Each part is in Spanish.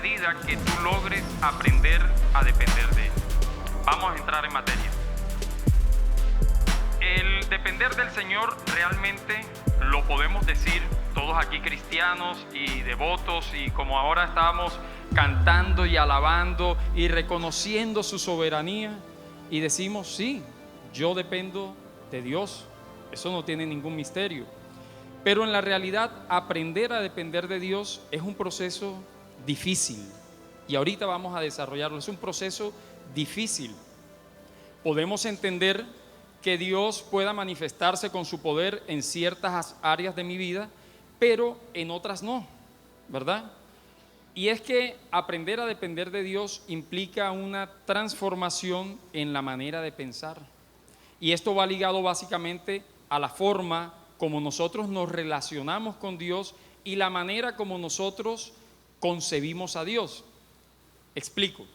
medida que tú logres aprender a depender de Él. Vamos a entrar en materia. El depender del Señor realmente lo podemos decir todos aquí cristianos y devotos, y como ahora estábamos cantando y alabando y reconociendo su soberanía, y decimos, sí, yo dependo de Dios. Eso no tiene ningún misterio. Pero en la realidad, aprender a depender de Dios es un proceso difícil. Y ahorita vamos a desarrollarlo. Es un proceso difícil. Podemos entender que Dios pueda manifestarse con su poder en ciertas áreas de mi vida, pero en otras no, ¿verdad? Y es que aprender a depender de Dios implica una transformación en la manera de pensar. Y esto va ligado básicamente a la forma como nosotros nos relacionamos con Dios y la manera como nosotros concebimos a Dios. Explico.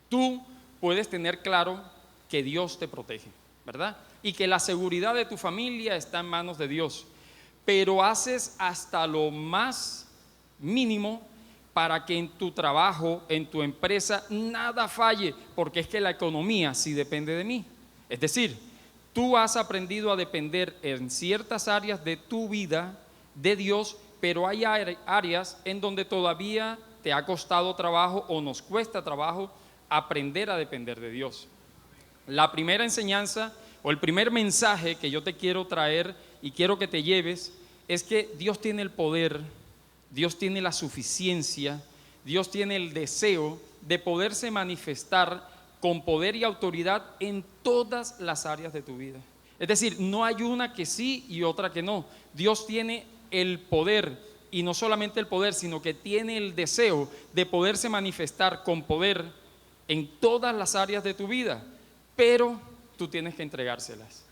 Tú puedes tener claro que Dios te protege, ¿verdad? Y que la seguridad de tu familia está en manos de Dios. Pero haces hasta lo más mínimo para que en tu trabajo, en tu empresa, nada falle, porque es que la economía sí depende de mí. Es decir, tú has aprendido a depender en ciertas áreas de tu vida de Dios, pero hay áreas en donde todavía te ha costado trabajo o nos cuesta trabajo aprender a depender de Dios. La primera enseñanza o el primer mensaje que yo te quiero traer y quiero que te lleves es que Dios tiene el poder, Dios tiene la suficiencia, Dios tiene el deseo de poderse manifestar con poder y autoridad en todas las áreas de tu vida. Es decir, no hay una que sí y otra que no. Dios tiene el poder, y no solamente el poder, sino que tiene el deseo de poderse manifestar con poder en todas las áreas de tu vida, pero tú tienes que entregárselas.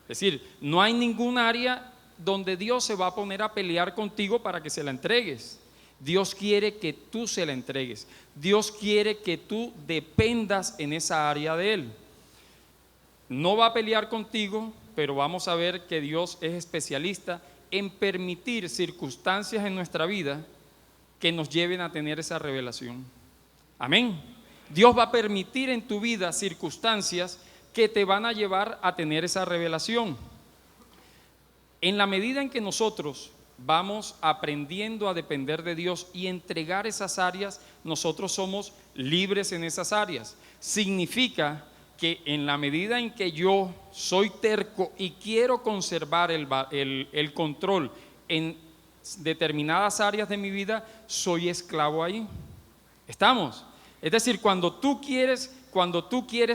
Es decir, no hay ningún área donde Dios se va a poner a pelear contigo para que se la entregues. Dios quiere que tú se la entregues. Dios quiere que tú dependas en esa área de Él. No va a pelear contigo, pero vamos a ver que Dios es especialista en permitir circunstancias en nuestra vida que nos lleven a tener esa revelación. Amén. Dios va a permitir en tu vida circunstancias que te van a llevar a tener esa revelación. En la medida en que nosotros vamos aprendiendo a depender de Dios y entregar esas áreas, nosotros somos libres en esas áreas. Significa que en la medida en que yo soy terco y quiero conservar el control en determinadas áreas de mi vida, soy esclavo ahí. ¿Estamos? Es decir, cuando tú quieres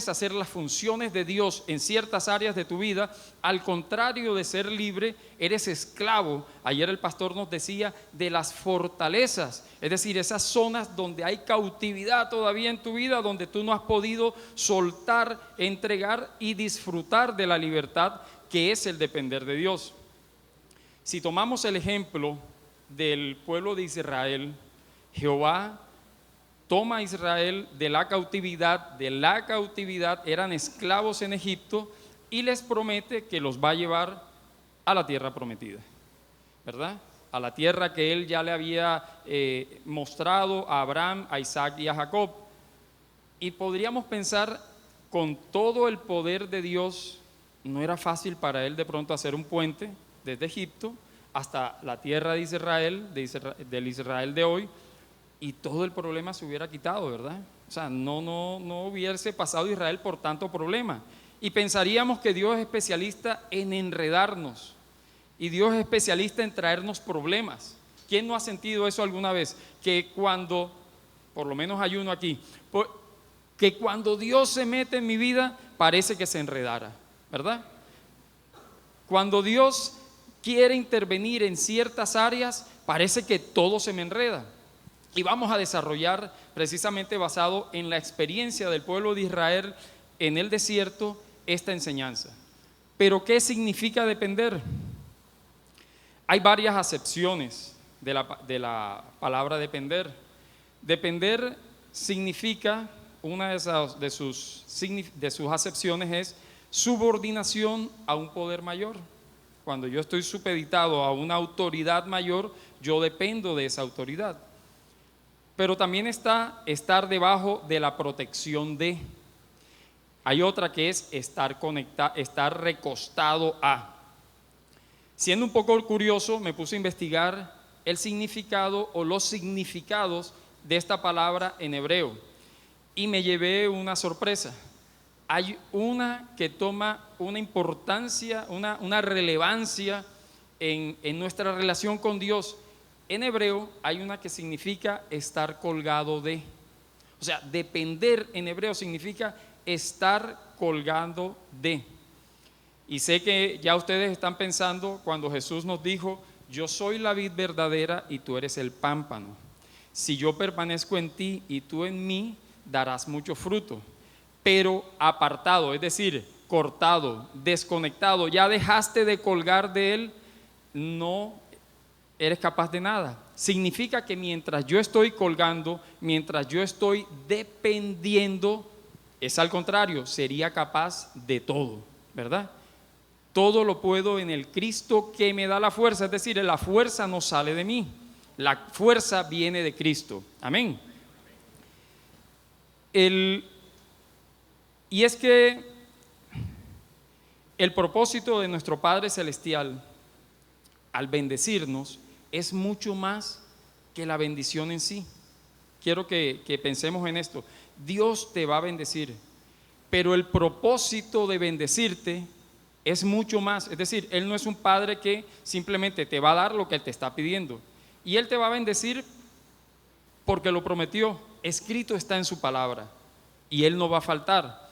hacer las funciones de Dios en ciertas áreas de tu vida, al contrario de ser libre, eres esclavo. Ayer el pastor nos decía de las fortalezas, es decir, esas zonas donde hay cautividad todavía en tu vida, donde tú no has podido soltar, entregar y disfrutar de la libertad que es el depender de Dios. Si tomamos el ejemplo del pueblo de Israel, Jehová toma a Israel de la cautividad, eran esclavos en Egipto, y les promete que los va a llevar a la tierra prometida, ¿verdad? A la tierra que Él ya le había mostrado a Abraham, a Isaac y a Jacob. Y podríamos pensar, con todo el poder de Dios, no era fácil para Él de pronto hacer un puente desde Egipto hasta la tierra de Israel, del Israel de hoy, y todo el problema se hubiera quitado, ¿verdad? O sea, no hubiese pasado Israel por tanto problema. Y pensaríamos que Dios es especialista en enredarnos, y Dios es especialista en traernos problemas. ¿Quién no ha sentido eso alguna vez? Que cuando, por lo menos hay uno aquí, que cuando Dios se mete en mi vida, parece que se enredara, ¿verdad? Cuando Dios quiere intervenir en ciertas áreas, parece que todo se me enreda. Y vamos a desarrollar, precisamente basado en la experiencia del pueblo de Israel en el desierto, esta enseñanza. Pero ¿qué significa depender? Hay varias acepciones de la palabra depender. Depender significa, una de sus acepciones es subordinación a un poder mayor. Cuando yo estoy supeditado a una autoridad mayor, yo dependo de esa autoridad. Pero también está estar debajo de la protección de. Hay otra que es estar recostado a. Siendo un poco curioso, me puse a investigar el significado o los significados de esta palabra en hebreo y me llevé una sorpresa. Hay una que toma una importancia, una relevancia en nuestra relación con Dios. En hebreo hay una que significa estar colgado de. O sea, depender en hebreo significa estar colgando de. Y sé que ya ustedes están pensando cuando Jesús nos dijo: yo soy la vid verdadera y tú eres el pámpano. Si yo permanezco en ti y tú en mí, darás mucho fruto. Pero apartado, es decir, cortado, desconectado, ya dejaste de colgar de él, no eres capaz de nada. Significa que mientras yo estoy colgando, mientras yo estoy dependiendo, es al contrario, sería capaz de todo, ¿verdad? Todo lo puedo en el Cristo que me da la fuerza, es decir, la fuerza no sale de mí, la fuerza viene de Cristo. Amén. Y es que el propósito de nuestro Padre Celestial al bendecirnos es mucho más que la bendición en sí. Quiero que pensemos en esto. Dios te va a bendecir, pero el propósito de bendecirte es mucho más. Es decir, Él no es un padre que simplemente te va a dar lo que Él te está pidiendo, y Él te va a bendecir porque lo prometió. Escrito está en su palabra y Él no va a faltar.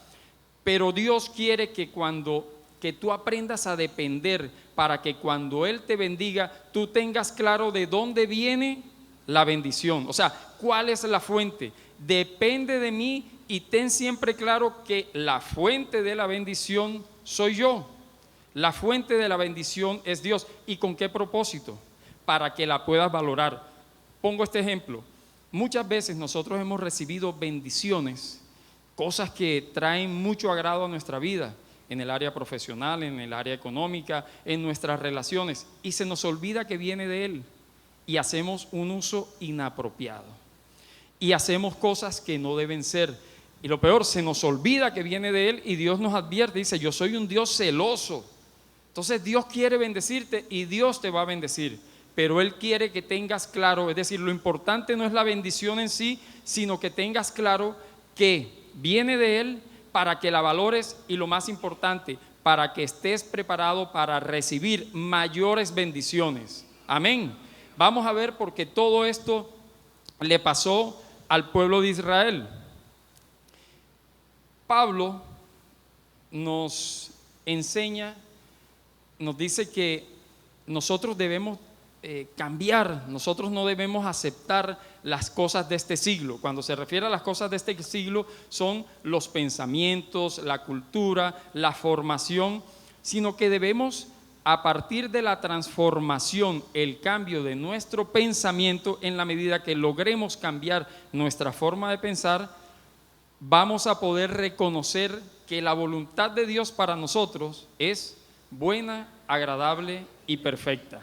Pero Dios quiere que tú aprendas a depender, para que cuando Él te bendiga, tú tengas claro de dónde viene la bendición. O sea, ¿cuál es la fuente? Depende de mí y ten siempre claro que la fuente de la bendición soy yo. La fuente de la bendición es Dios. ¿Y con qué propósito? Para que la puedas valorar. Pongo este ejemplo. Muchas veces nosotros hemos recibido bendiciones, cosas que traen mucho agrado a nuestra vida, en el área profesional, en el área económica, en nuestras relaciones, y se nos olvida que viene de Él y hacemos un uso inapropiado y hacemos cosas que no deben ser. Y lo peor, se nos olvida que viene de Él y Dios nos advierte, dice: yo soy un Dios celoso. Entonces Dios quiere bendecirte y Dios te va a bendecir, pero Él quiere que tengas claro, es decir, lo importante no es la bendición en sí, sino que tengas claro que viene de Él, para que la valores, y lo más importante, para que estés preparado para recibir mayores bendiciones. Amén. Vamos a ver por qué todo esto le pasó al pueblo de Israel. Pablo nos enseña, nos dice que nosotros debemos cambiar, nosotros no debemos aceptar las cosas de este siglo. Cuando se refiere a las cosas de este siglo, son los pensamientos, la cultura, la formación, sino que debemos, a partir de la transformación, el cambio de nuestro pensamiento, en la medida que logremos cambiar nuestra forma de pensar, vamos a poder reconocer que la voluntad de Dios para nosotros es buena, agradable y perfecta.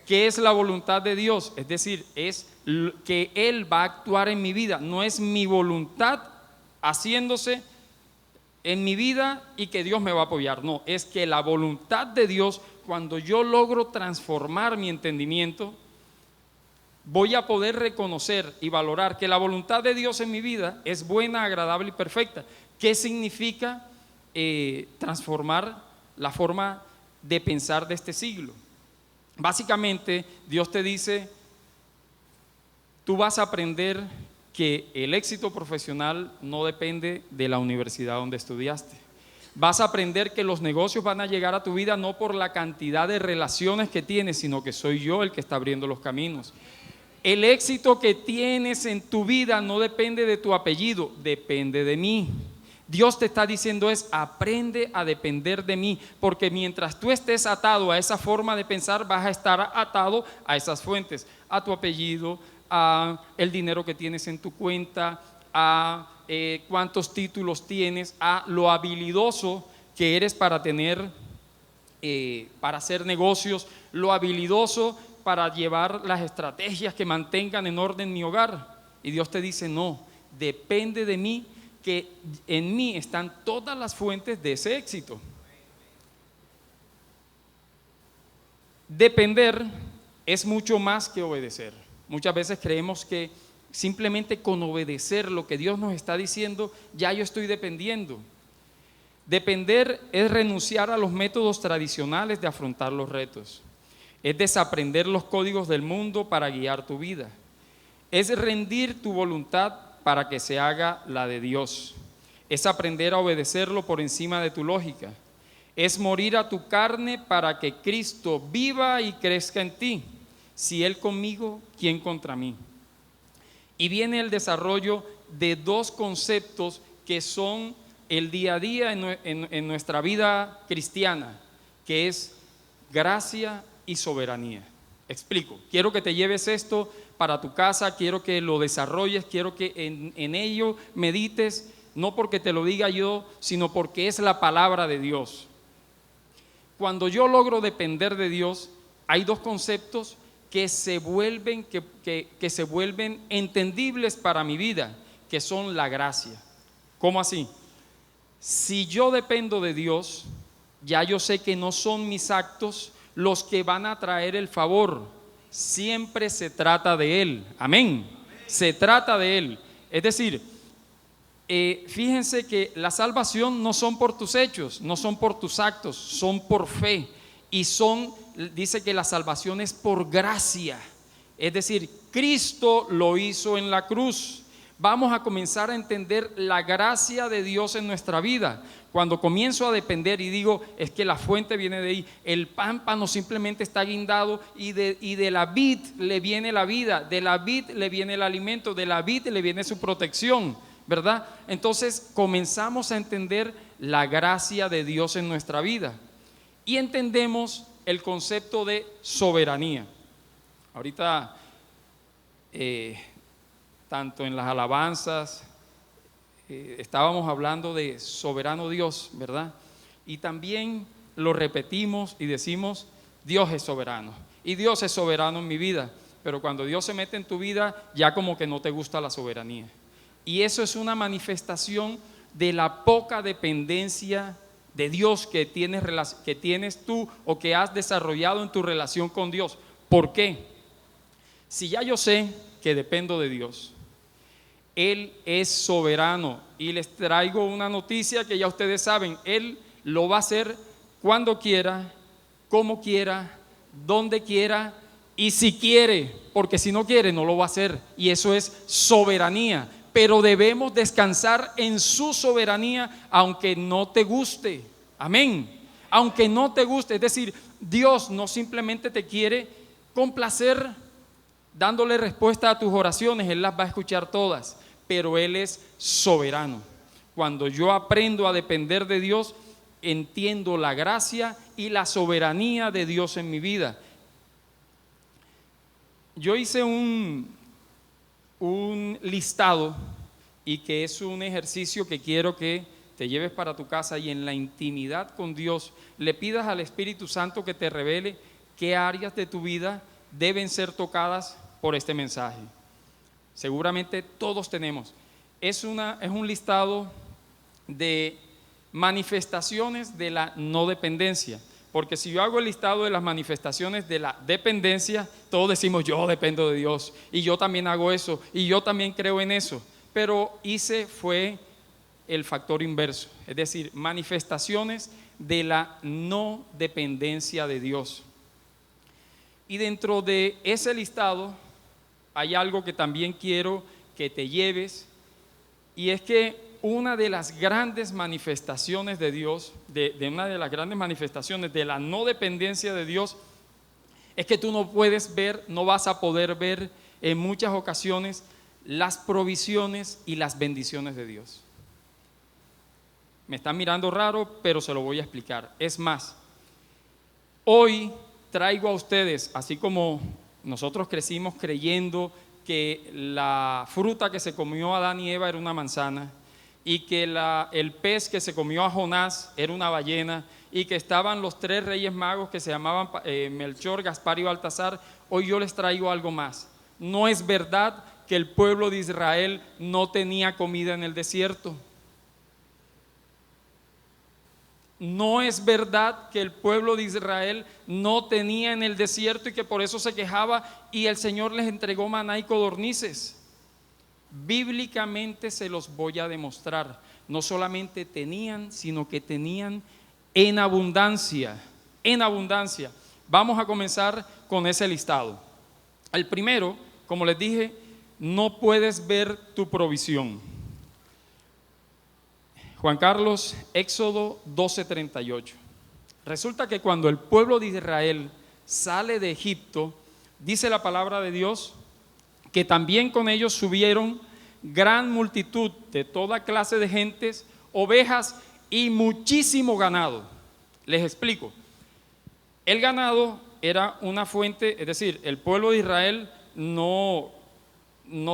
¿Qué es la voluntad de Dios? Es decir, es que Él va a actuar en mi vida. No es mi voluntad haciéndose en mi vida y que Dios me va a apoyar. No, es que la voluntad de Dios, cuando yo logro transformar mi entendimiento, voy a poder reconocer y valorar que la voluntad de Dios en mi vida es buena, agradable y perfecta. ¿Qué significa transformar la forma de pensar de este siglo? Básicamente, Dios te dice: tú vas a aprender que el éxito profesional no depende de la universidad donde estudiaste. Vas a aprender que los negocios van a llegar a tu vida no por la cantidad de relaciones que tienes, sino que soy yo el que está abriendo los caminos. El éxito que tienes en tu vida no depende de tu apellido, depende de mí. Dios te está diciendo aprende a depender de mí, porque mientras tú estés atado a esa forma de pensar, vas a estar atado a esas fuentes, a tu apellido, a el dinero que tienes en tu cuenta, a cuántos títulos tienes, a lo habilidoso que eres para tener, para hacer negocios, lo habilidoso para llevar las estrategias que mantengan en orden mi hogar. Y Dios te dice, no, depende de mí, que en mí están todas las fuentes de ese éxito. Depender es mucho más que obedecer. Muchas veces creemos que simplemente con obedecer lo que Dios nos está diciendo, ya yo estoy dependiendo. Depender es renunciar a los métodos tradicionales de afrontar los retos. Es desaprender los códigos del mundo para guiar tu vida. Es rendir tu voluntad para que se haga la de Dios. Es aprender a obedecerlo por encima de tu lógica. Es morir a tu carne para que Cristo viva y crezca en ti. Si Él conmigo, ¿quién contra mí? Y viene el desarrollo de dos conceptos que son el día a día en nuestra vida cristiana, que es gracia y soberanía. Explico, quiero que te lleves esto para tu casa, quiero que lo desarrolles, quiero que en ello medites, no porque te lo diga yo, sino porque es la palabra de Dios. Cuando yo logro depender de Dios, hay dos conceptos que se vuelven entendibles para mi vida, que son la gracia. ¿Cómo así? Si yo dependo de Dios, ya yo sé que no son mis actos los que van a traer el favor. Siempre se trata de Él. Amén. Se trata de Él. Es decir, fíjense que la salvación no son por tus hechos, no son por tus actos, son por fe. Y dice que la salvación es por gracia. Es decir, Cristo lo hizo en la cruz. Vamos a comenzar a entender la gracia de Dios en nuestra vida. Cuando comienzo a depender y digo, es que la fuente viene de ahí, el pámpano simplemente está guindado y de la vid le viene la vida, de la vid le viene el alimento, de la vid le viene su protección, ¿verdad? Entonces comenzamos a entender la gracia de Dios en nuestra vida y entendemos el concepto de soberanía. Ahorita tanto en las alabanzas, estábamos hablando de soberano Dios, ¿verdad? Y también lo repetimos y decimos, Dios es soberano. Y Dios es soberano en mi vida. Pero cuando Dios se mete en tu vida, ya como que no te gusta la soberanía. Y eso es una manifestación de la poca dependencia de Dios que tienes tú o que has desarrollado en tu relación con Dios. ¿Por qué? Si ya yo sé que dependo de Dios, Él es soberano, y les traigo una noticia que ya ustedes saben, Él lo va a hacer cuando quiera, como quiera, donde quiera y si quiere, porque si no quiere no lo va a hacer, y eso es soberanía. Pero debemos descansar en su soberanía aunque no te guste. Amén. Aunque no te guste, es decir, Dios no simplemente te quiere complacer dándole respuesta a tus oraciones, Él las va a escuchar todas, pero Él es soberano. Cuando yo aprendo a depender de Dios, entiendo la gracia y la soberanía de Dios en mi vida. Yo hice un listado, y que es un ejercicio que quiero que te lleves para tu casa y en la intimidad con Dios le pidas al Espíritu Santo que te revele qué áreas de tu vida deben ser tocadas por este mensaje. Seguramente todos tenemos. Es un listado de manifestaciones de la no dependencia. Porque si yo hago el listado de las manifestaciones de la dependencia, todos decimos yo dependo de Dios y yo también hago eso y yo también creo en eso. Pero fue el factor inverso, es decir, manifestaciones de la no dependencia de Dios. Y dentro de ese listado hay algo que también quiero que te lleves, y es que una de las grandes manifestaciones de Dios, una de las grandes manifestaciones de la no dependencia de Dios, es que tú no vas a poder ver en muchas ocasiones las provisiones y las bendiciones de Dios. Me están mirando raro, pero se lo voy a explicar. Es más, hoy traigo a ustedes, así como nosotros crecimos creyendo que la fruta que se comió Adán y Eva era una manzana, y que el pez que se comió a Jonás era una ballena, y que estaban los 3 reyes magos que se llamaban Melchor, Gaspar y Baltasar, hoy yo les traigo algo más. No es verdad que el pueblo de Israel no tenía comida en el desierto. No es verdad que el pueblo de Israel no tenía en el desierto y que por eso se quejaba y el Señor les entregó maná y codornices. Bíblicamente se los voy a demostrar. No solamente tenían, sino que tenían en abundancia. En abundancia. Vamos a comenzar con ese listado. El primero, como les dije, no puedes ver tu provisión. Juan Carlos, Éxodo 12:38. Resulta que cuando el pueblo de Israel sale de Egipto, dice la palabra de Dios que también con ellos subieron gran multitud de toda clase de gentes, ovejas y muchísimo ganado. Les explico. El ganado era una fuente, es decir, el pueblo de Israel no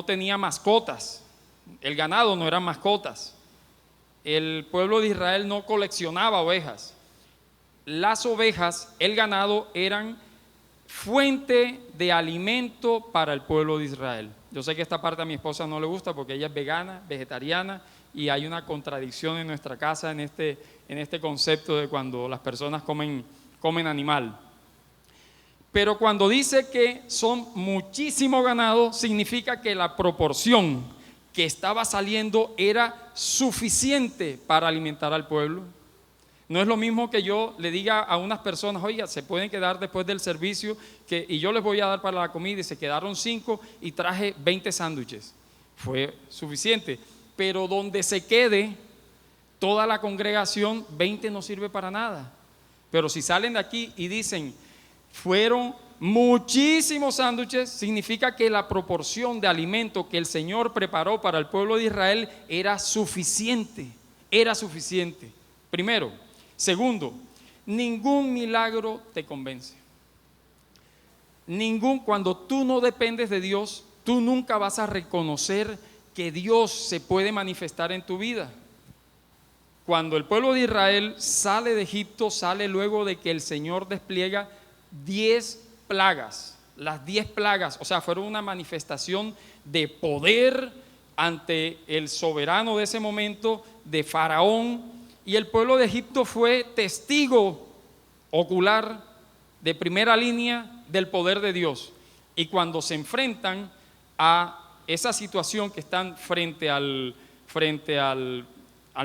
tenía mascotas. El ganado no eran mascotas. El pueblo de Israel no coleccionaba ovejas. Las ovejas, el ganado, eran fuente de alimento para el pueblo de Israel. Yo sé que esta parte a mi esposa no le gusta porque ella es vegana, vegetariana, y hay una contradicción en nuestra casa en este concepto de cuando las personas comen animal. Pero cuando dice que son muchísimo ganado, significa que la proporción que estaba saliendo era suficiente para alimentar al pueblo. No es lo mismo que yo le diga a unas personas, oiga, se pueden quedar después del servicio y yo les voy a dar para la comida, y se quedaron 5 y traje 20 sándwiches. Fue suficiente, pero donde se quede toda la congregación, 20 no sirve para nada. Pero si salen de aquí y dicen, fueron muchísimos sándwiches, significa que la proporción de alimento que el Señor preparó para el pueblo de Israel era suficiente, primero. Segundo, ningún milagro te convence. Cuando tú no dependes de Dios, tú nunca vas a reconocer que Dios se puede manifestar en tu vida. Cuando el pueblo de Israel sale de Egipto, sale luego de que el Señor despliega 10 plagas, las 10 plagas, o sea, fueron una manifestación de poder ante el soberano de ese momento, de Faraón, y el pueblo de Egipto fue testigo ocular de primera línea del poder de Dios. Y cuando se enfrentan a esa situación que están frente al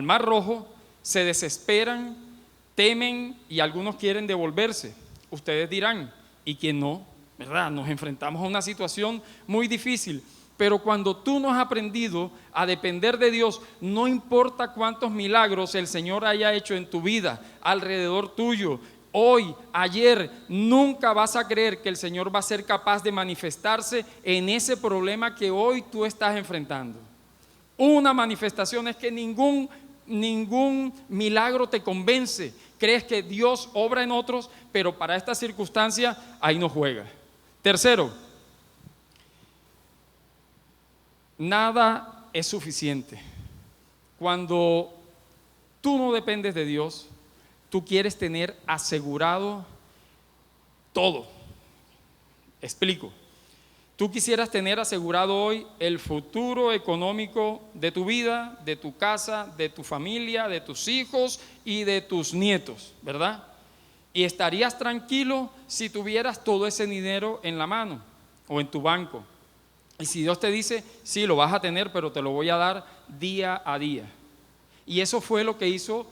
Mar Rojo, se desesperan, temen y algunos quieren devolverse. Ustedes dirán, ¿y quién no? ¿Verdad? Nos enfrentamos a una situación muy difícil, pero cuando tú no has aprendido a depender de Dios, no importa cuántos milagros el Señor haya hecho en tu vida, alrededor tuyo, hoy, ayer, nunca vas a creer que el Señor va a ser capaz de manifestarse en ese problema que hoy tú estás enfrentando. Una manifestación es que ningún milagro te convence. Crees que Dios obra en otros, pero para esta circunstancia ahí no juega. Tercero, nada es suficiente. Cuando tú no dependes de Dios, tú quieres tener asegurado todo. Explico. Tú quisieras tener asegurado hoy el futuro económico de tu vida, de tu casa, de tu familia, de tus hijos y de tus nietos, ¿verdad? Y estarías tranquilo si tuvieras todo ese dinero en la mano o en tu banco. Y si Dios te dice, sí, lo vas a tener, pero te lo voy a dar día a día. Y eso fue lo que hizo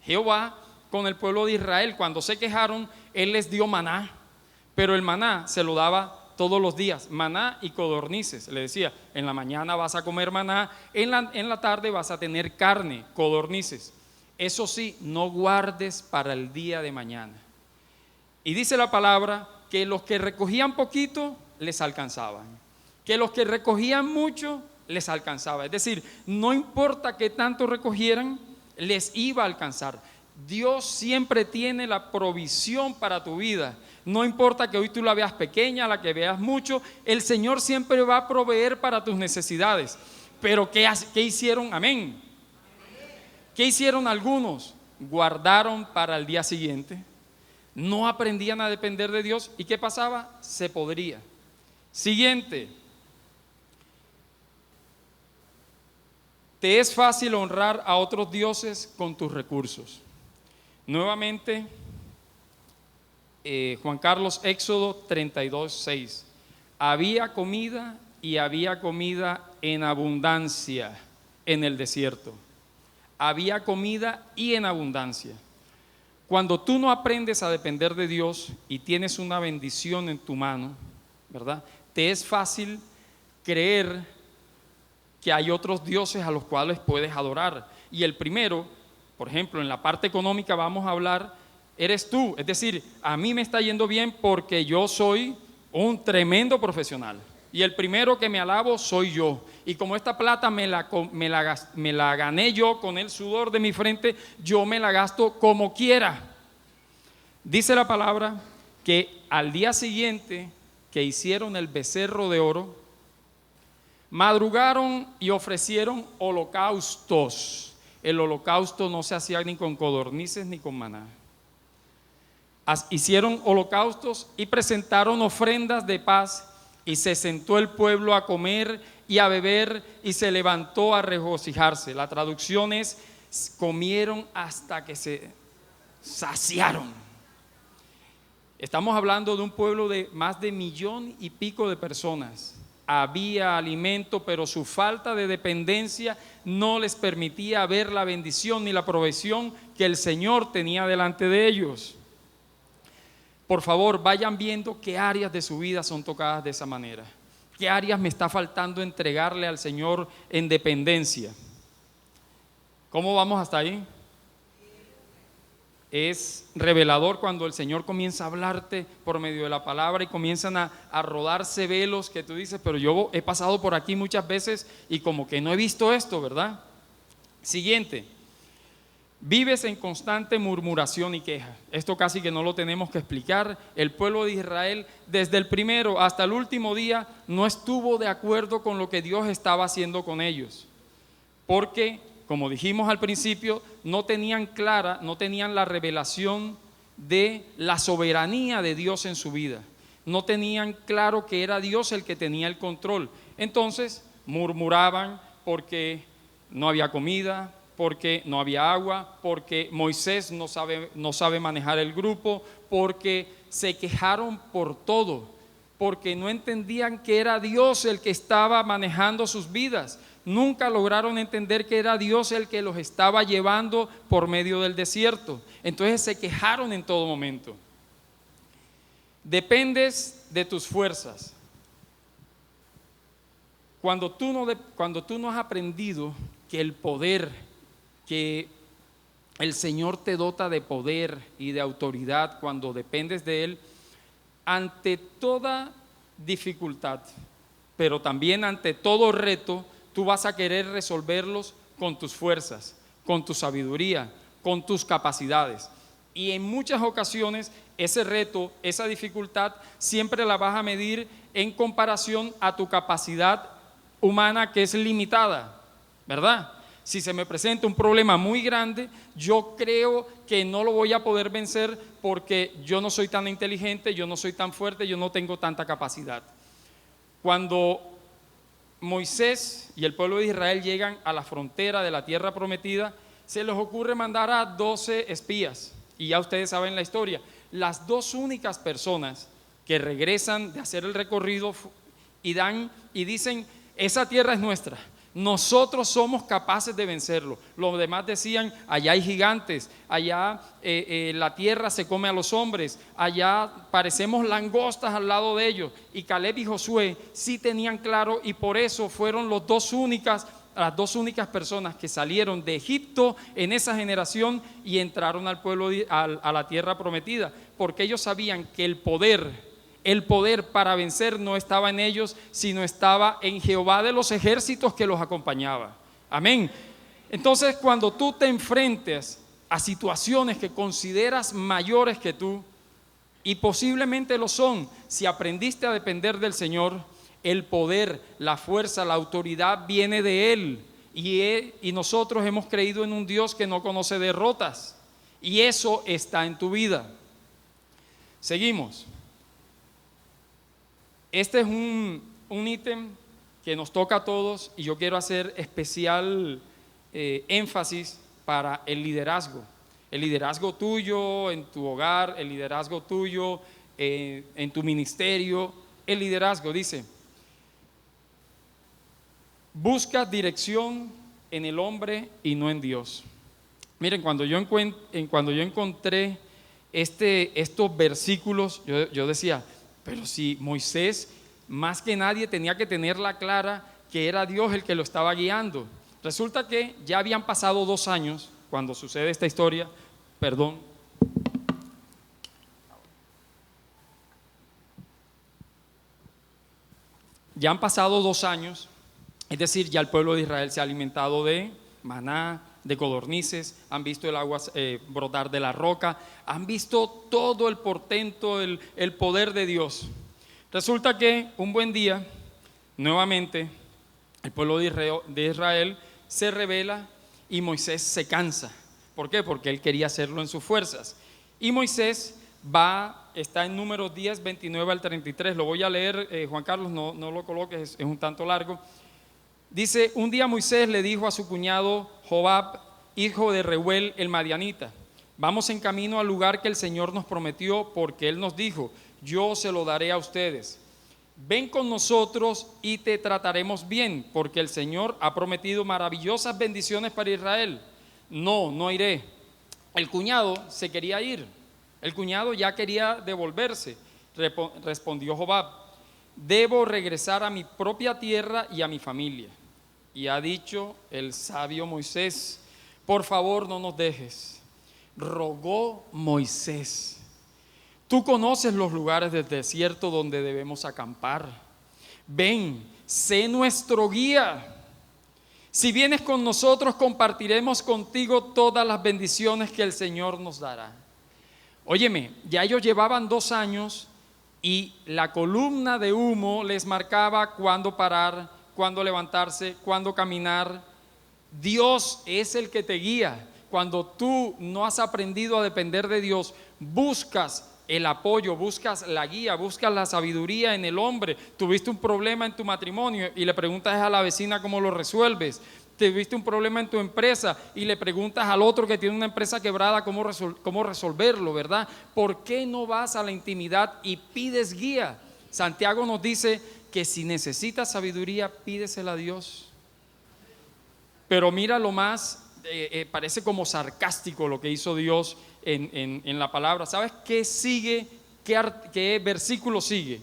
Jehová con el pueblo de Israel. Cuando se quejaron, Él les dio maná, pero el maná se lo daba todos los días, maná y codornices. Le decía, en la mañana vas a comer maná, en la tarde vas a tener carne, codornices. Eso sí, no guardes para el día de mañana. Y dice la palabra que los que recogían poquito les alcanzaban, que los que recogían mucho les alcanzaba. Es decir, no importa qué tanto recogieran, les iba a alcanzar. Dios siempre tiene la provisión para tu vida. No importa que hoy tú la veas pequeña, la que veas mucho, el Señor siempre va a proveer para tus necesidades. Pero ¿qué hicieron? Amén. ¿Qué hicieron algunos? Guardaron para el día siguiente, no aprendían a depender de Dios. ¿Y qué pasaba? Se podría. Siguiente. Te es fácil honrar a otros dioses con tus recursos. Nuevamente, Juan Carlos, Éxodo 32:6. Había comida y había comida en abundancia en el desierto. Había comida y en abundancia. Cuando tú no aprendes a depender de Dios y tienes una bendición en tu mano, ¿verdad? Te es fácil creer que hay otros dioses a los cuales puedes adorar. Y el primero, por ejemplo, en la parte económica vamos a hablar, eres tú. Es decir, a mí me está yendo bien porque yo soy un tremendo profesional. Y el primero que me alabo soy yo. Y como esta plata me la gané yo con el sudor de mi frente, yo me la gasto como quiera. Dice la palabra que al día siguiente que hicieron el becerro de oro, madrugaron y ofrecieron holocaustos. El holocausto no se hacía ni con codornices ni con maná. Hicieron holocaustos y presentaron ofrendas de paz, y se sentó el pueblo a comer y a beber y se levantó a regocijarse. La traducción es: comieron hasta que se saciaron. Estamos hablando de un pueblo de más de 1,5 millones de personas. Había alimento, pero su falta de dependencia no les permitía ver la bendición ni la provisión que el Señor tenía delante de ellos. Por favor, vayan viendo qué áreas de su vida son tocadas de esa manera. ¿Qué áreas me está faltando entregarle al Señor en dependencia? ¿Cómo vamos hasta ahí? Es revelador cuando el Señor comienza a hablarte por medio de la palabra y comienzan a rodarse velos que tú dices, pero yo he pasado por aquí muchas veces y como que no he visto esto, ¿verdad? Siguiente. Vives en constante murmuración y queja. Esto casi que no lo tenemos que explicar. El pueblo de Israel, desde el primero hasta el último día, no estuvo de acuerdo con lo que Dios estaba haciendo con ellos. Porque, como dijimos al principio, no tenían la revelación de la soberanía de Dios en su vida. No tenían claro que era Dios el que tenía el control. Entonces, murmuraban porque no había comida, porque no había agua, porque Moisés no sabe manejar el grupo, porque se quejaron por todo, porque no entendían que era Dios el que estaba manejando sus vidas. Nunca lograron entender que era Dios el que los estaba llevando por medio del desierto. Entonces se quejaron en todo momento. Dependes de tus fuerzas. Cuando tú no has aprendido que el poder, que el Señor te dota de poder y de autoridad cuando dependes de Él, ante toda dificultad, pero también ante todo reto, tú vas a querer resolverlos con tus fuerzas, con tu sabiduría, con tus capacidades. Y en muchas ocasiones ese reto, esa dificultad, siempre la vas a medir en comparación a tu capacidad humana, que es limitada, ¿verdad? Si se me presenta un problema muy grande, yo creo que no lo voy a poder vencer porque yo no soy tan inteligente, yo no soy tan fuerte, yo no tengo tanta capacidad. Cuando Moisés y el pueblo de Israel llegan a la frontera de la tierra prometida, se les ocurre mandar a 12 espías. Y ya ustedes saben la historia. Las 2 únicas personas que regresan de hacer el recorrido y dicen: esa tierra es nuestra. Nosotros somos capaces de vencerlo. Los demás decían: allá hay gigantes, allá la tierra se come a los hombres, allá parecemos langostas al lado de ellos. Y Caleb y Josué sí tenían claro, y por eso fueron las dos únicas personas que salieron de Egipto en esa generación y entraron al pueblo, a la tierra prometida, porque ellos sabían que el poder para vencer no estaba en ellos, sino estaba en Jehová de los ejércitos que los acompañaba. Amén. Entonces, cuando tú te enfrentes a situaciones que consideras mayores que tú, y posiblemente lo son, si aprendiste a depender del Señor, el poder, la fuerza, la autoridad viene de Él. y nosotros hemos creído en un Dios que no conoce derrotas, y eso está en tu vida. Seguimos. Este es un ítem que nos toca a todos, y yo quiero hacer especial énfasis para el liderazgo tuyo en tu hogar, el liderazgo tuyo en tu ministerio. El liderazgo dice: busca dirección en el hombre y no en Dios. Miren, cuando yo encontré estos versículos, yo decía, pero si Moisés más que nadie tenía que tenerla clara que era Dios el que lo estaba guiando. Resulta que ya habían pasado 2 años cuando sucede esta historia, ya han pasado 2 años, es decir, ya el pueblo de Israel se ha alimentado de maná, de codornices, han visto el agua brotar de la roca, han visto todo el portento, el poder de Dios. Resulta que un buen día, nuevamente, el pueblo de Israel se rebela y Moisés se cansa. ¿Por qué? Porque él quería hacerlo en sus fuerzas. Y Moisés está en Números 10, 29 al 33. Lo voy a leer, Juan Carlos, no lo coloques, es un tanto largo. Dice: un día Moisés le dijo a su cuñado Jobab, hijo de Reuel el madianita: vamos en camino al lugar que el Señor nos prometió, porque Él nos dijo: yo se lo daré a ustedes. Ven con nosotros y te trataremos bien, porque el Señor ha prometido maravillosas bendiciones para Israel. No iré. El cuñado se quería ir, el cuñado ya quería devolverse. Respondió Jobab: debo regresar a mi propia tierra y a mi familia. Y ha dicho el sabio Moisés: por favor, no nos dejes. Rogó Moisés: tú conoces los lugares del desierto donde debemos acampar. Ven, sé nuestro guía. Si vienes con nosotros, compartiremos contigo todas las bendiciones que el Señor nos dará. Óyeme, ya ellos llevaban 2 años y la columna de humo les marcaba cuándo parar, cuándo levantarse, cuándo caminar. Dios es el que te guía. Cuando tú no has aprendido a depender de Dios, buscas el apoyo, buscas la guía, buscas la sabiduría en el hombre. Tuviste un problema en tu matrimonio y le preguntas a la vecina cómo lo resuelves. Tuviste un problema en tu empresa y le preguntas al otro que tiene una empresa quebrada cómo resolverlo, ¿verdad? ¿Por qué no vas a la intimidad y pides guía? Santiago nos dice que si necesitas sabiduría, pídesela a Dios. Pero mira lo más, parece como sarcástico lo que hizo Dios en la palabra. ¿Sabes qué sigue? ¿Qué versículo sigue?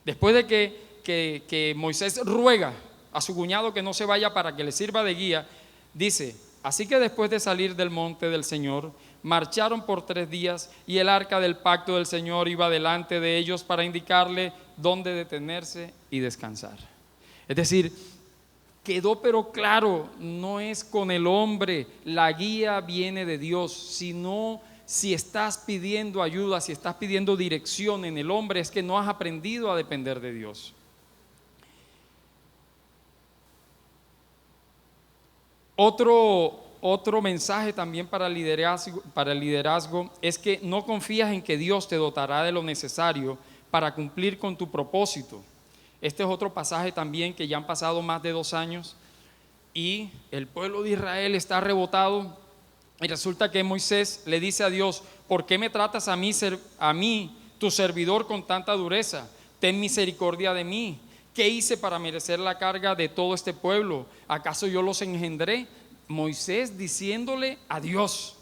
Después de que Moisés ruega a su cuñado que no se vaya para que le sirva de guía, dice: así que después de salir del monte del Señor, marcharon por 3 días, y el arca del pacto del Señor iba delante de ellos para indicarle dónde detenerse y descansar. Es decir, quedó pero claro, no es con el hombre, la guía viene de Dios. Si estás pidiendo ayuda, si estás pidiendo dirección en el hombre, es que no has aprendido a depender de Dios. Otro mensaje también para el liderazgo es que no confías en que Dios te dotará de lo necesario para cumplir con tu propósito. Este es otro pasaje también que ya han pasado más de 2 años y el pueblo de Israel está rebotado, y resulta que Moisés le dice a Dios: ¿por qué me tratas a mí, tu servidor, con tanta dureza? Ten misericordia de mí. ¿Qué hice para merecer la carga de todo este pueblo? ¿Acaso yo los engendré? Moisés diciéndole a Dios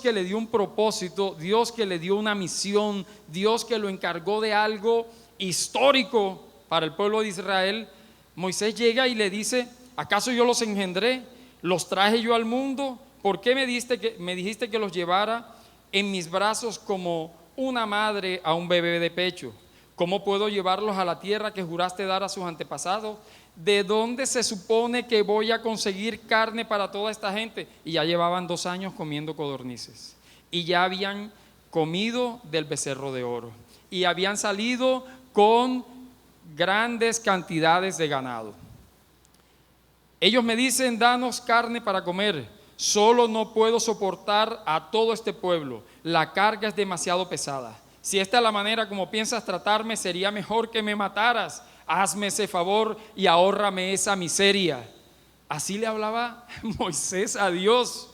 que le dio un propósito, Dios que le dio una misión, Dios que lo encargó de algo histórico para el pueblo de Israel. Moisés llega y le dice: ¿acaso yo los engendré? ¿Los traje yo al mundo? ¿Por qué me dijiste que los llevara en mis brazos como una madre a un bebé de pecho? ¿Cómo puedo llevarlos a la tierra que juraste dar a sus antepasados? ¿De dónde se supone que voy a conseguir carne para toda esta gente? Y ya llevaban 2 años comiendo codornices, y ya habían comido del becerro de oro, y habían salido con grandes cantidades de ganado. Ellos me dicen, danos carne para comer. Solo no puedo soportar a todo este pueblo. La carga es demasiado pesada. Si esta es la manera como piensas tratarme, sería mejor que me mataras. Hazme ese favor y ahórrame esa miseria. Así le hablaba Moisés a Dios.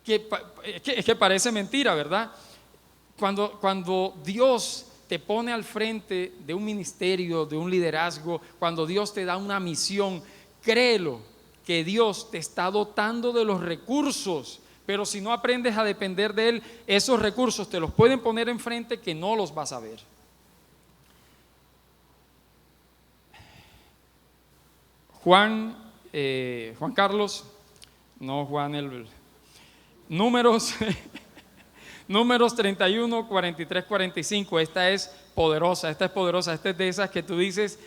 Es que parece mentira, ¿verdad? Cuando Dios te pone al frente de un ministerio, de un liderazgo, cuando Dios te da una misión, créelo que Dios te está dotando de los recursos, pero si no aprendes a depender de Él, esos recursos te los pueden poner enfrente que no los vas a ver. Juan Carlos, no Juan el Números 31, 43, 45. Esta es poderosa, esta es de esas que tú dices,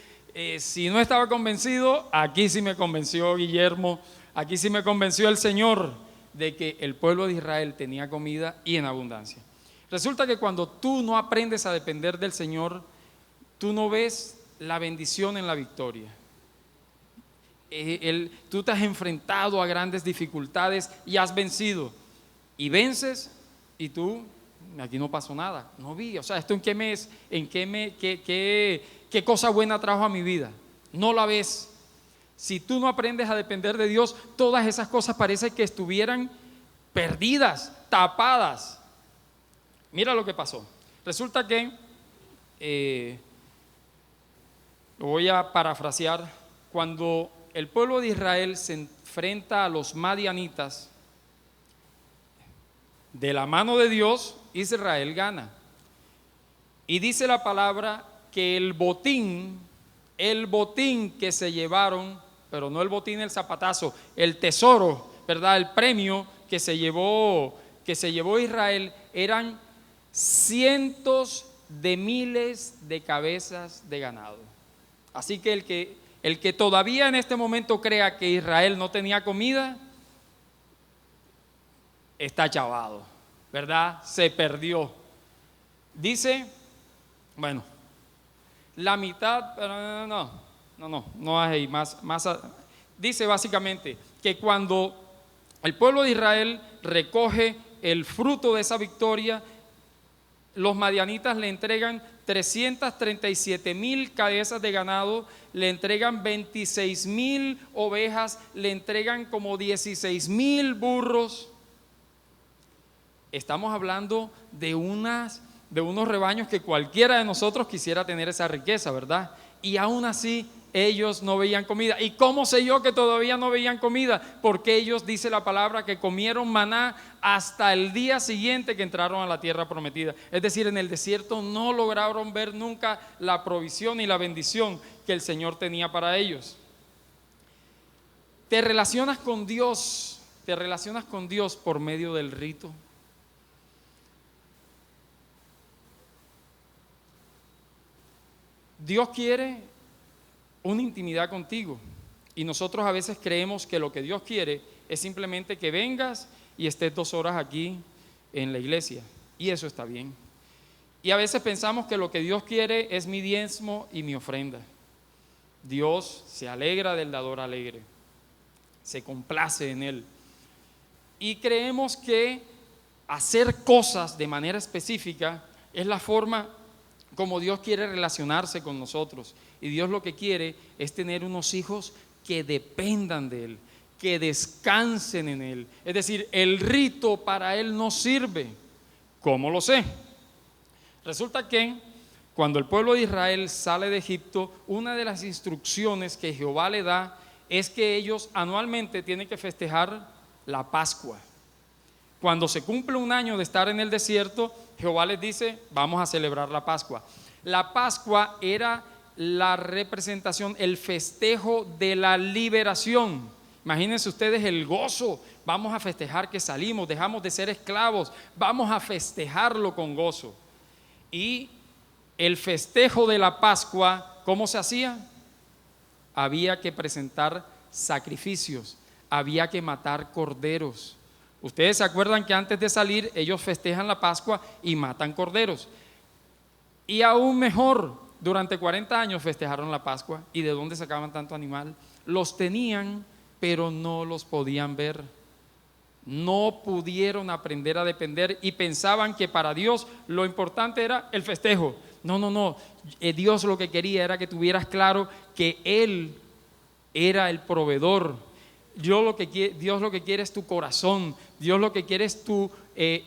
si no estaba convencido, aquí sí me convenció Guillermo, aquí sí me convenció el Señor de que el pueblo de Israel tenía comida y en abundancia. Resulta que cuando tú no aprendes a depender del Señor, tú no ves la bendición en la victoria. Tú te has enfrentado a grandes dificultades y has vencido. Y vences y tú, aquí no pasó nada, no vi, o sea, esto en qué mes, qué cosa buena trajo a mi vida, no la ves. Si tú no aprendes a depender de Dios, todas esas cosas parece que estuvieran perdidas, tapadas. Mira lo que pasó. Resulta que, lo voy a parafrasear, cuando el pueblo de Israel se enfrenta a los madianitas, de la mano de Dios, Israel gana. Y dice la palabra que el botín que se llevaron, pero no el botín, el zapatazo, el tesoro, ¿verdad? El premio que se llevó Israel eran cientos de miles de cabezas de ganado. Así que el que todavía en este momento crea que Israel no tenía comida, está chavado, ¿verdad? Se perdió. Dice, bueno, la mitad, pero no hay más. Dice básicamente que cuando el pueblo de Israel recoge el fruto de esa victoria, los madianitas le entregan 337,000 cabezas de ganado, le entregan 26,000 ovejas, le entregan como 16,000 burros. Estamos hablando de unos rebaños que cualquiera de nosotros quisiera tener esa riqueza, ¿verdad? Y aún así ellos no veían comida. ¿Y cómo sé yo que todavía no veían comida? Porque ellos, dice la palabra, que comieron maná hasta el día siguiente que entraron a la tierra prometida. Es decir, en el desierto no lograron ver nunca la provisión y la bendición que el Señor tenía para ellos. Te relacionas con Dios por medio del rito. Dios quiere una intimidad contigo y nosotros a veces creemos que lo que Dios quiere es simplemente que vengas y estés 2 horas aquí en la iglesia, y eso está bien. Y a veces pensamos que lo que Dios quiere es mi diezmo y mi ofrenda. Dios se alegra del dador alegre, se complace en él, y creemos que hacer cosas de manera específica es la forma como Dios quiere relacionarse con nosotros. Y Dios lo que quiere es tener unos hijos que dependan de Él, que descansen en Él. Es decir, el rito para Él no sirve. ¿Cómo lo sé? Resulta que cuando el pueblo de Israel sale de Egipto, una de las instrucciones que Jehová le da es que ellos anualmente tienen que festejar la Pascua. Cuando se cumple 1 año de estar en el desierto, Jehová les dice, vamos a celebrar la Pascua. La Pascua era la representación, el festejo de la liberación. Imagínense ustedes el gozo. Vamos a festejar que salimos, dejamos de ser esclavos, vamos a festejarlo con gozo. Y el festejo de la Pascua, ¿cómo se hacía? Había que presentar sacrificios, había que matar corderos. Ustedes se acuerdan que antes de salir ellos festejan la Pascua y matan corderos. Y aún mejor, durante 40 años festejaron la Pascua. ¿Y de dónde sacaban tanto animal? Los tenían, pero no los podían ver. No pudieron aprender a depender y pensaban que para Dios lo importante era el festejo. No, no, no. Dios lo que quería era que tuvieras claro que Él era el proveedor. Dios lo que quiere es tu corazón. Dios lo que quiere es tu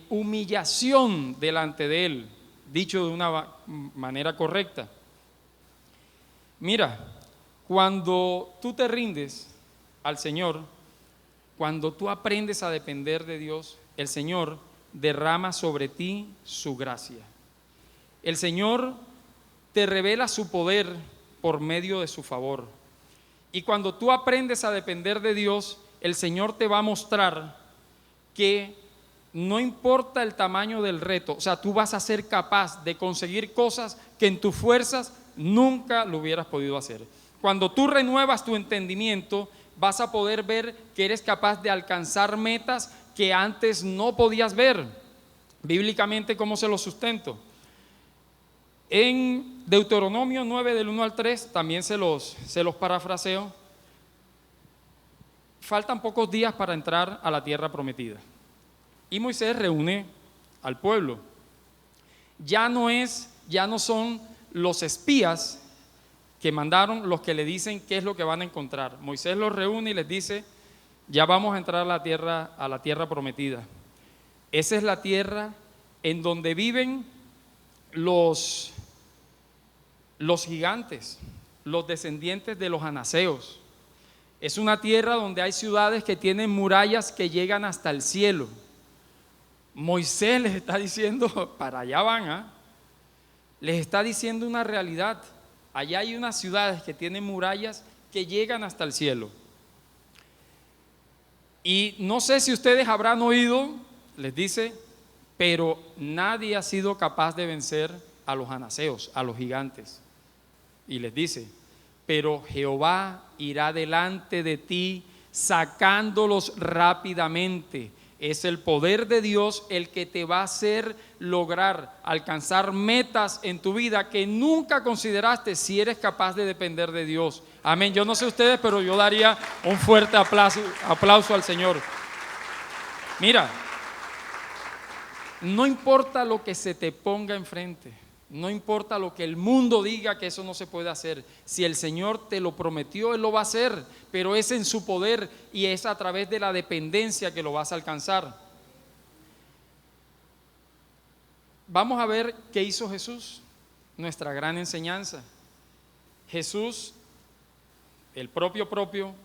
humillación delante de Él, dicho de una manera correcta. Mira, cuando tú te rindes al Señor, cuando tú aprendes a depender de Dios, el Señor derrama sobre ti su gracia. El Señor te revela su poder por medio de su favor. Y cuando tú aprendes a depender de Dios, el Señor te va a mostrar que no importa el tamaño del reto, o sea, tú vas a ser capaz de conseguir cosas que en tus fuerzas nunca lo hubieras podido hacer. Cuando tú renuevas tu entendimiento, vas a poder ver que eres capaz de alcanzar metas que antes no podías ver. Bíblicamente, ¿cómo se lo sustento? En Deuteronomio 9, del 1 al 3, también se los parafraseo. Faltan pocos días para entrar a la tierra prometida. Y Moisés reúne al pueblo. Ya no son los espías que mandaron los que le dicen qué es lo que van a encontrar. Moisés los reúne y les dice: ya vamos a entrar a la tierra prometida. Esa es la tierra en donde viven los gigantes, los descendientes de los anaseos. Es una tierra donde hay ciudades que tienen murallas que llegan hasta el cielo. Moisés les está diciendo, para allá van, les está diciendo una realidad. Allá hay unas ciudades que tienen murallas que llegan hasta el cielo. Y no sé si ustedes habrán oído, les dice, pero nadie ha sido capaz de vencer a los anaseos, a los gigantes. Y les dice: pero Jehová irá delante de ti sacándolos rápidamente. Es el poder de Dios el que te va a hacer lograr alcanzar metas en tu vida que nunca consideraste si eres capaz de depender de Dios. Amén. Yo no sé ustedes, pero yo daría un fuerte aplauso al Señor. Mira, no importa lo que se te ponga enfrente, no importa lo que el mundo diga que eso no se puede hacer. Si el Señor te lo prometió, Él lo va a hacer, pero es en su poder y es a través de la dependencia que lo vas a alcanzar. Vamos a ver qué hizo Jesús, nuestra gran enseñanza. Jesús, el propio,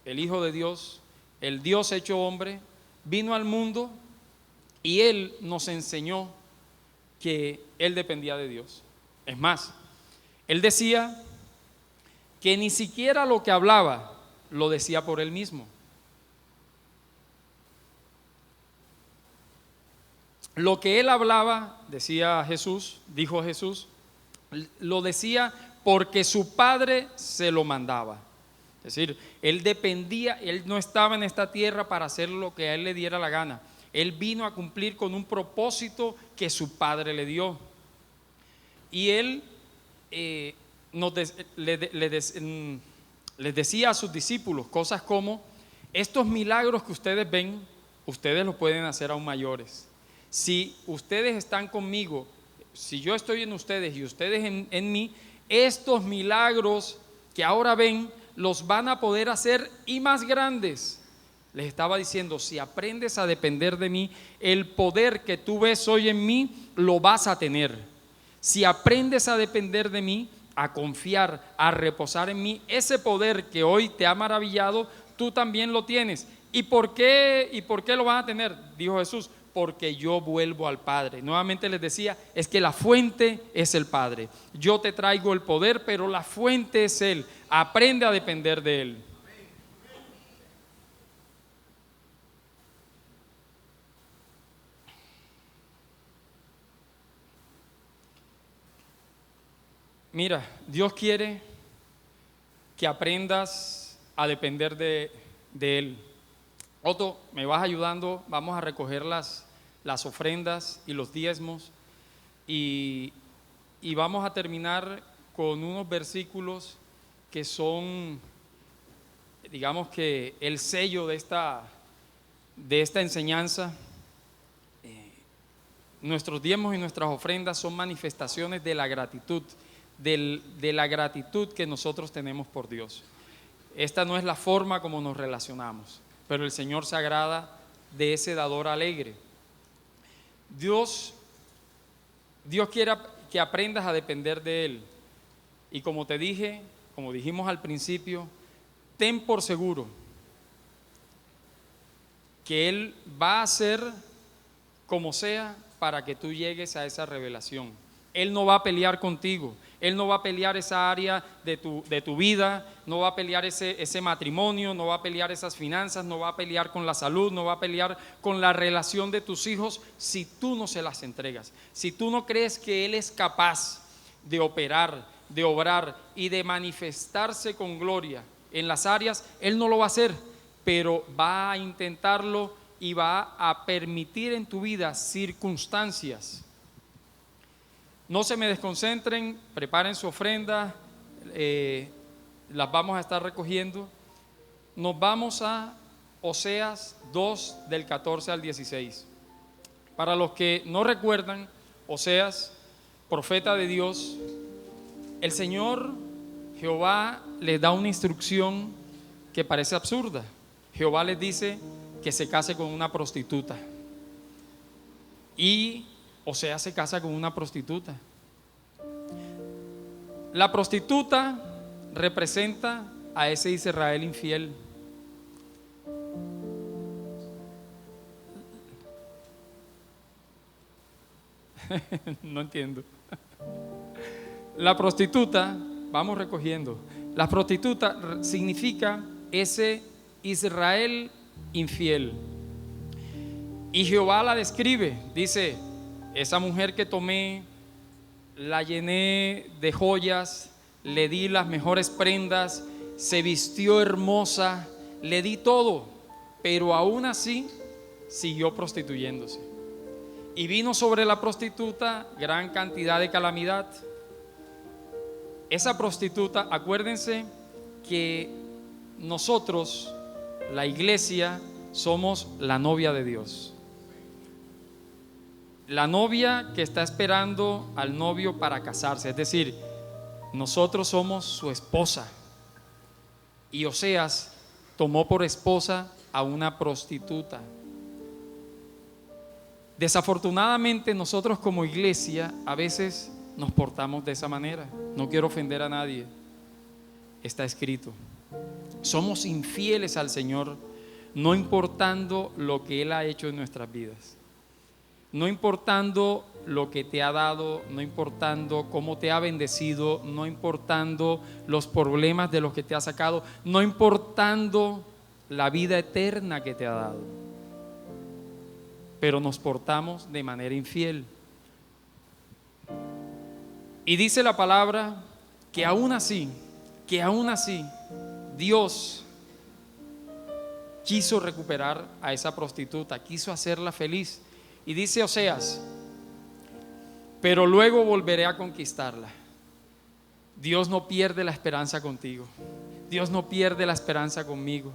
el Hijo de Dios, el Dios hecho hombre, vino al mundo y Él nos enseñó que Él dependía de Dios. Es más, Él decía que ni siquiera lo que hablaba lo decía por Él mismo. Lo que Él hablaba, dijo Jesús, lo decía porque su Padre se lo mandaba. Es decir, Él dependía, Él no estaba en esta tierra para hacer lo que a Él le diera la gana. Él vino a cumplir con un propósito que su Padre le dio. Y Él les decía a sus discípulos cosas como: estos milagros que ustedes ven, ustedes los pueden hacer aún mayores. Si ustedes están conmigo, si yo estoy en ustedes y ustedes en mí, estos milagros que ahora ven los van a poder hacer y más grandes. Les estaba diciendo: si aprendes a depender de mí, el poder que tú ves hoy en mí lo vas a tener. Si aprendes a depender de mí, a confiar, a reposar en mí, ese poder que hoy te ha maravillado, tú también lo tienes. ¿Y por qué lo van a tener? Dijo Jesús: porque yo vuelvo al Padre. Nuevamente les decía, es que la fuente es el Padre. Yo te traigo el poder, pero la fuente es Él. Aprende a depender de Él. Mira, Dios quiere que aprendas a depender de Él. Otto, me vas ayudando, vamos a recoger las ofrendas y los diezmos y vamos a terminar con unos versículos que son, digamos que el sello de esta enseñanza. Nuestros diezmos y nuestras ofrendas son manifestaciones de la gratitud, de la gratitud que nosotros tenemos por Dios. Esta no es la forma como nos relacionamos, pero el Señor se agrada de ese dador alegre. Dios quiere que aprendas a depender de Él. Y como te dije, como dijimos al principio, ten por seguro que Él va a hacer como sea para que tú llegues a esa revelación. Él no va a pelear contigo, Él no va a pelear esa área de tu vida, no va a pelear ese matrimonio, no va a pelear esas finanzas, no va a pelear con la salud, no va a pelear con la relación de tus hijos si tú no se las entregas. Si tú no crees que Él es capaz de operar, de obrar y de manifestarse con gloria en las áreas, Él no lo va a hacer, pero va a intentarlo y va a permitir en tu vida circunstancias. No se me desconcentren, preparen su ofrenda, las vamos a estar recogiendo. Nos vamos a Oseas 2 del 14 al 16. Para los que no recuerdan, Oseas, profeta de Dios, el Señor Jehová les da una instrucción que parece absurda. Jehová les dice que se case con una prostituta. Y Oseas se casa con una prostituta. La prostituta representa a ese Israel infiel. No entiendo. La prostituta, vamos recogiendo. La prostituta significa ese Israel infiel. Y Jehová la describe, dice: esa mujer que tomé, la llené de joyas, le di las mejores prendas, se vistió hermosa, le di todo, pero aún así siguió prostituyéndose. Y vino sobre la prostituta gran cantidad de calamidad. Esa prostituta, acuérdense que nosotros, la iglesia, somos la novia de Dios. La novia que está esperando al novio para casarse, es decir, nosotros somos su esposa. Y Oseas tomó por esposa a una prostituta. Desafortunadamente nosotros como iglesia a veces nos portamos de esa manera. No quiero ofender a nadie. Está escrito. Somos infieles al Señor, no importando lo que Él ha hecho en nuestras vidas. No importando lo que te ha dado, no importando cómo te ha bendecido, no importando los problemas de los que te ha sacado, no importando la vida eterna que te ha dado. Pero nos portamos de manera infiel. Y dice la palabra que aún así, Dios quiso recuperar a esa prostituta, quiso hacerla feliz. Y dice Oseas: pero luego volveré a conquistarla. Dios no pierde la esperanza contigo. Dios no pierde la esperanza conmigo.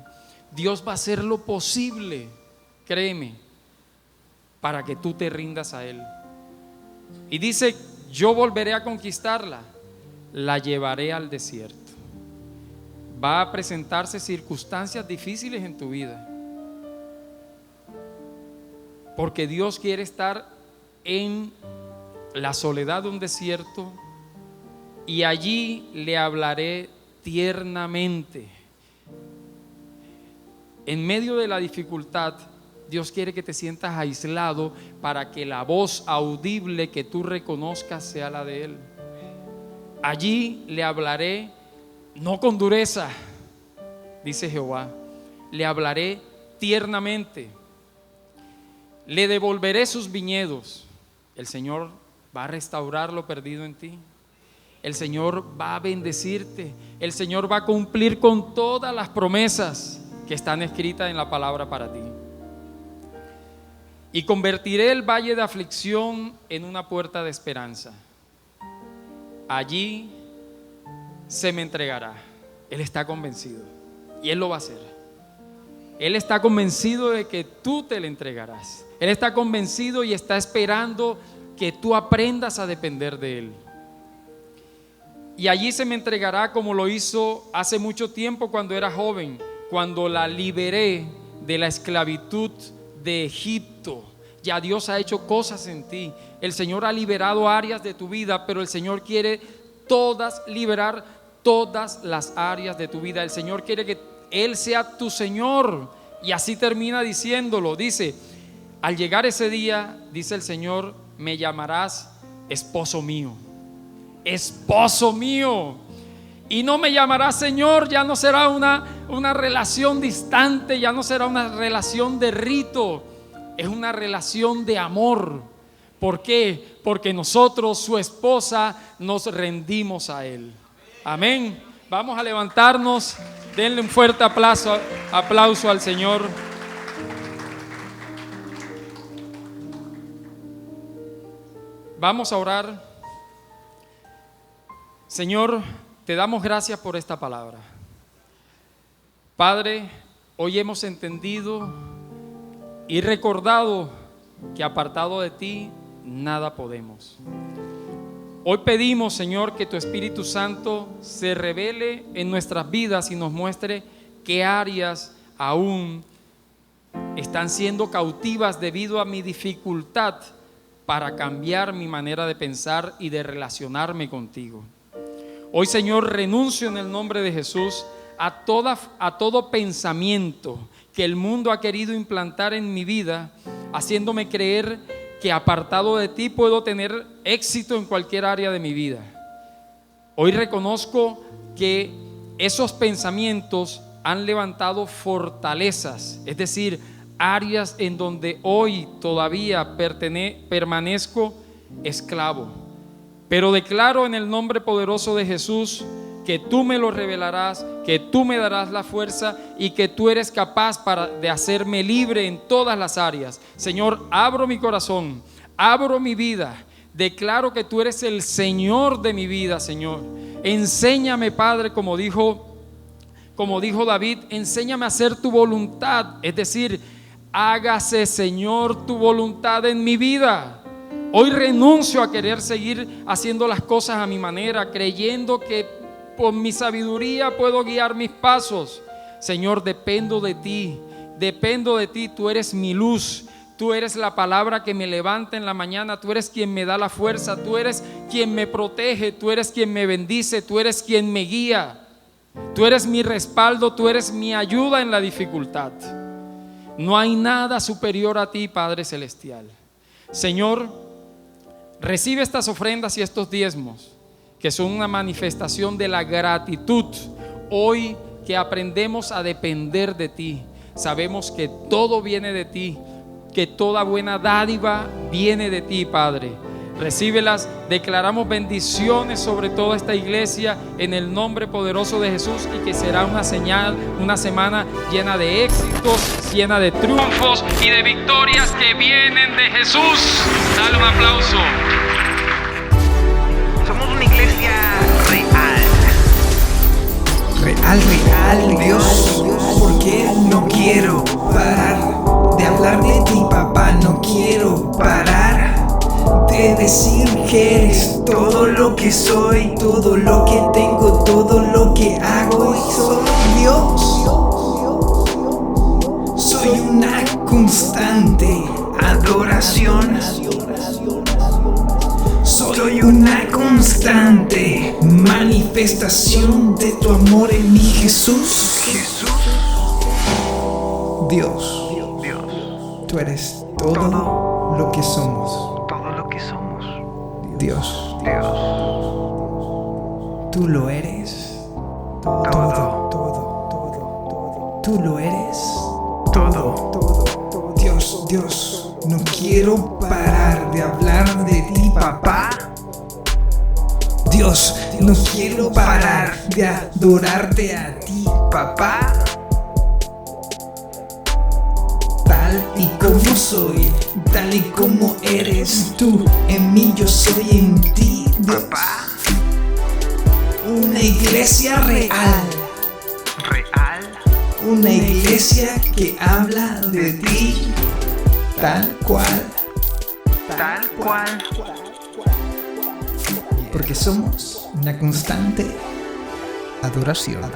Dios va a hacer lo posible, créeme, para que tú te rindas a Él. Y dice: yo volveré a conquistarla, la llevaré al desierto. Va a presentarse circunstancias difíciles en tu vida, porque Dios quiere estar en la soledad de un desierto y allí le hablaré tiernamente. En medio de la dificultad, Dios quiere que te sientas aislado para que la voz audible que tú reconozcas sea la de Él. Allí le hablaré no con dureza, dice Jehová, le hablaré tiernamente. Le devolveré sus viñedos. El Señor va a restaurar lo perdido en ti. El Señor va a bendecirte. El Señor va a cumplir con todas las promesas que están escritas en la palabra para ti. Y convertiré el valle de aflicción en una puerta de esperanza. Allí se me entregará. Él está convencido y Él lo va a hacer. Él está convencido de que tú te le entregarás. Él está convencido y está esperando que tú aprendas a depender de Él. Y allí se me entregará como lo hizo hace mucho tiempo cuando era joven, cuando la liberé de la esclavitud de Egipto. Ya Dios ha hecho cosas en ti. El Señor ha liberado áreas de tu vida, pero el Señor quiere liberar todas las áreas de tu vida. El Señor quiere que Él sea tu Señor. Y así termina diciéndolo. Dice: al llegar ese día, dice el Señor, me llamarás esposo mío. Esposo mío. Y no me llamarás Señor. Ya no será una relación distante, ya no será una relación de rito. Es una relación de amor. ¿Por qué? Porque nosotros, su esposa, nos rendimos a Él. Amén. Vamos a levantarnos. Denle un fuerte aplauso al Señor. Vamos a orar. Señor, te damos gracias por esta palabra. Padre, hoy hemos entendido y recordado que apartado de ti nada podemos. Hoy pedimos, Señor, que tu Espíritu Santo se revele en nuestras vidas y nos muestre qué áreas aún están siendo cautivas debido a mi dificultad para cambiar mi manera de pensar y de relacionarme contigo. Hoy, Señor, renuncio en el nombre de Jesús a todo pensamiento que el mundo ha querido implantar en mi vida, haciéndome creer que apartado de ti puedo tener éxito en cualquier área de mi vida. Hoy reconozco que esos pensamientos han levantado fortalezas, es decir, áreas en donde hoy todavía permanezco esclavo. Pero declaro en el nombre poderoso de Jesús que tú me lo revelarás, que tú me darás la fuerza y que tú eres capaz de hacerme libre en todas las áreas. Señor, abro mi corazón, abro mi vida, declaro que tú eres el Señor de mi vida, Señor. Enséñame, Padre, como dijo David, enséñame a hacer tu voluntad, es decir, hágase, Señor, tu voluntad en mi vida. Hoy renuncio a querer seguir haciendo las cosas a mi manera, creyendo que por mi sabiduría puedo guiar mis pasos. Señor, dependo de ti, tú eres mi luz, tú eres la palabra que me levanta en la mañana, tú eres quien me da la fuerza, tú eres quien me protege, tú eres quien me bendice, tú eres quien me guía, tú eres mi respaldo, tú eres mi ayuda en la dificultad. No hay nada superior a ti, Padre Celestial. Señor, recibe estas ofrendas y estos diezmos, que son una manifestación de la gratitud. Hoy que aprendemos a depender de ti, sabemos que todo viene de ti, que toda buena dádiva viene de ti, Padre. Recíbelas, declaramos bendiciones sobre toda esta iglesia en el nombre poderoso de Jesús, y que será una semana llena de éxitos, llena de triunfos y de victorias que vienen de Jesús. Dale un aplauso. Somos una iglesia real, Dios, porque no quiero parar de hablar de ti, papá. No quiero parar de decir que eres todo lo que soy, todo lo que tengo, todo lo que hago. Y soy Dios, soy una constante adoración. Soy una constante manifestación de tu amor en mi Jesús. Dios, tú eres todo lo que somos. Dios, tú lo eres todo. Tú lo eres todo. Dios, no quiero parar de hablar de ti, papá. Dios, no quiero parar de adorarte a ti, papá. Tal y como soy, tal y como eres tú en mí, yo soy en ti, papá. Una iglesia real. Una iglesia que habla de ti tal cual. Porque somos una constante adoración.